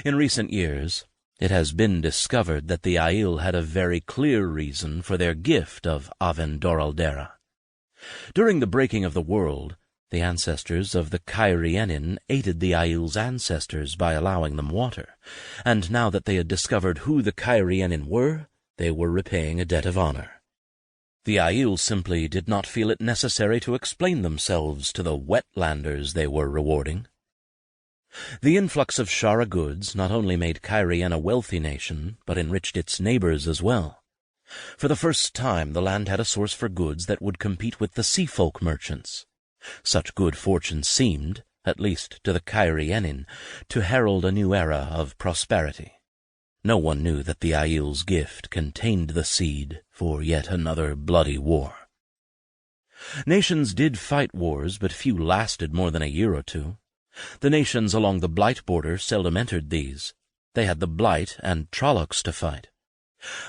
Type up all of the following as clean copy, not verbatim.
In recent years, it has been discovered that the Aiel had a very clear reason for their gift of Avendoraldera. During the breaking of the world, the ancestors of the Cairienin aided the Aiel's ancestors by allowing them water, and now that they had discovered who the Cairienin were, they were repaying a debt of honor. The Aiel simply did not feel it necessary to explain themselves to the wetlanders they were rewarding. The influx of Shara goods not only made Cairien a wealthy nation, but enriched its neighbors as well. For the first time, the land had a source for goods that would compete with the sea-folk merchants. Such good fortune seemed, at least to the Cairienin, to herald a new era of prosperity. No one knew that the Aiel's gift contained the seed for yet another bloody war. Nations did fight wars, but few lasted more than a year or two. The nations along the Blight border seldom entered these. They had the Blight and Trollocs to fight.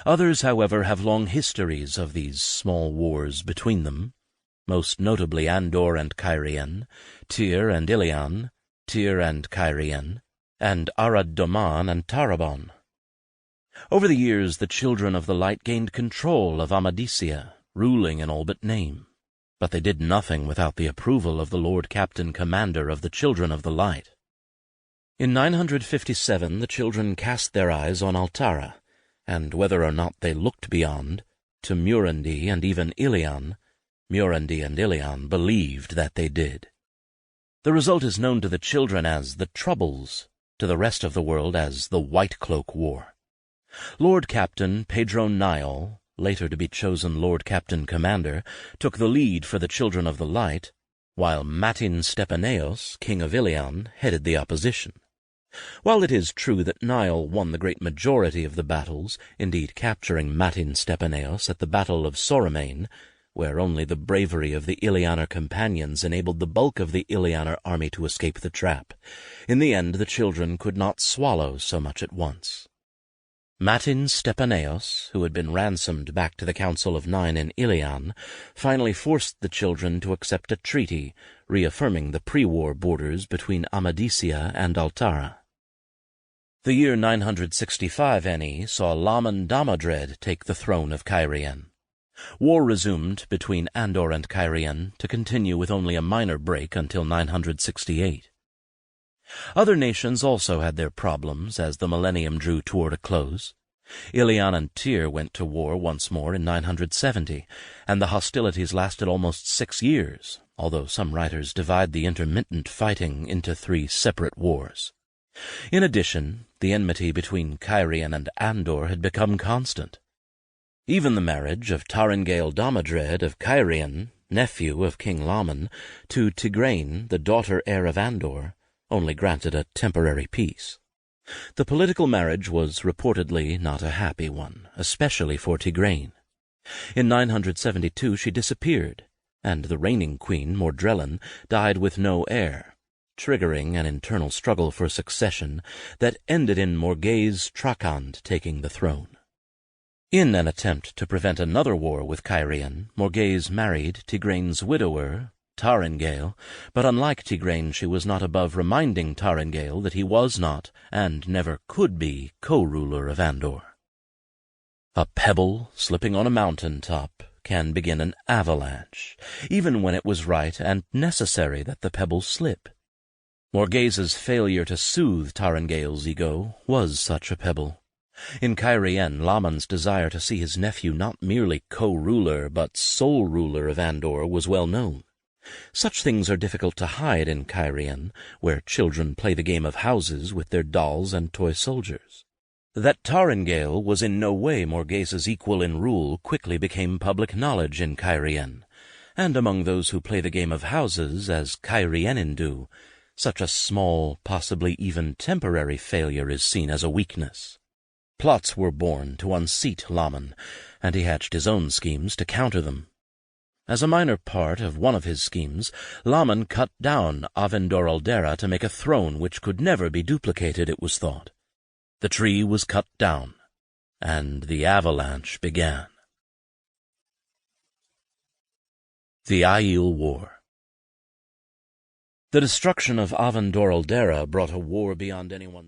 Others, however, have long histories of these small wars between them, most notably Andor and Cairien, Tyr and Ilian, Tyr and Cairien, and Arad Doman and Tarabon. Over the years, the Children of the Light gained control of Amadisia, ruling in all but name. But they did nothing without the approval of the Lord Captain Commander of the Children of the Light. In 957 the children cast their eyes on Altara, and whether or not they looked beyond, to Murendi and even Ilian, Murendi and Ilian believed that they did. The result is known to the children as the Troubles, to the rest of the world as the White Cloak War. Lord Captain Pedro Niall, later to be chosen Lord Captain Commander, took the lead for the Children of the Light, while Matin Stepaneos, King of Ilian, headed the opposition. While it is true that Niall won the great majority of the battles, indeed capturing Matin Stepaneos at the Battle of Soramain, where only the bravery of the Ilianer companions enabled the bulk of the Ilianer army to escape the trap, in the end the children could not swallow so much at once. Matin Stepaneos, who had been ransomed back to the Council of Nine in Ilian, finally forced the children to accept a treaty, reaffirming the pre-war borders between Amadisia and Altara. The year 965 NE saw Laman Damadred take the throne of Cairien. War resumed between Andor and Cairien to continue with only a minor break until 968. Other nations also had their problems as the millennium drew toward a close. Ilian and Tyr went to war once more in 970, and the hostilities lasted almost 6 years, although some writers divide the intermittent fighting into 3 separate wars. In addition, the enmity between Cairien and Andor had become constant. Even the marriage of Taringale Damadred of Cairien, nephew of King Laman, to Tigraine, the daughter-heir of Andor, only granted a temporary peace. The political marriage was reportedly not a happy one, especially for Tigraine. In 972 she disappeared, and the reigning queen, Mordrellin, died with no heir, triggering an internal struggle for succession that ended in Morghese Trakand taking the throne. In an attempt to prevent another war with Cairien, Morghese married Tigraine's widower, Taringale, but unlike Tigraine she was not above reminding Taringale that he was not, and never could be, co-ruler of Andor. A pebble slipping on a mountain top can begin an avalanche, even when it was right and necessary that the pebble slip. Morghese's failure to soothe Taringale's ego was such a pebble. In Cairien, Laman's desire to see his nephew not merely co-ruler but sole ruler of Andor was well known. Such things are difficult to hide in Cairien, where children play the game of houses with their dolls and toy soldiers. That Taringale was in no way Morghese's equal in rule quickly became public knowledge in Cairien, and among those who play the game of houses, as Cairienin do, such a small, possibly even temporary failure is seen as a weakness. Plots were born to unseat Laman, and he hatched his own schemes to counter them. As a minor part of one of his schemes, Laman cut down Avendoraldera to make a throne which could never be duplicated, it was thought. The tree was cut down, and the avalanche began. The Aiel War. The destruction of Avendoraldera brought a war beyond anyone's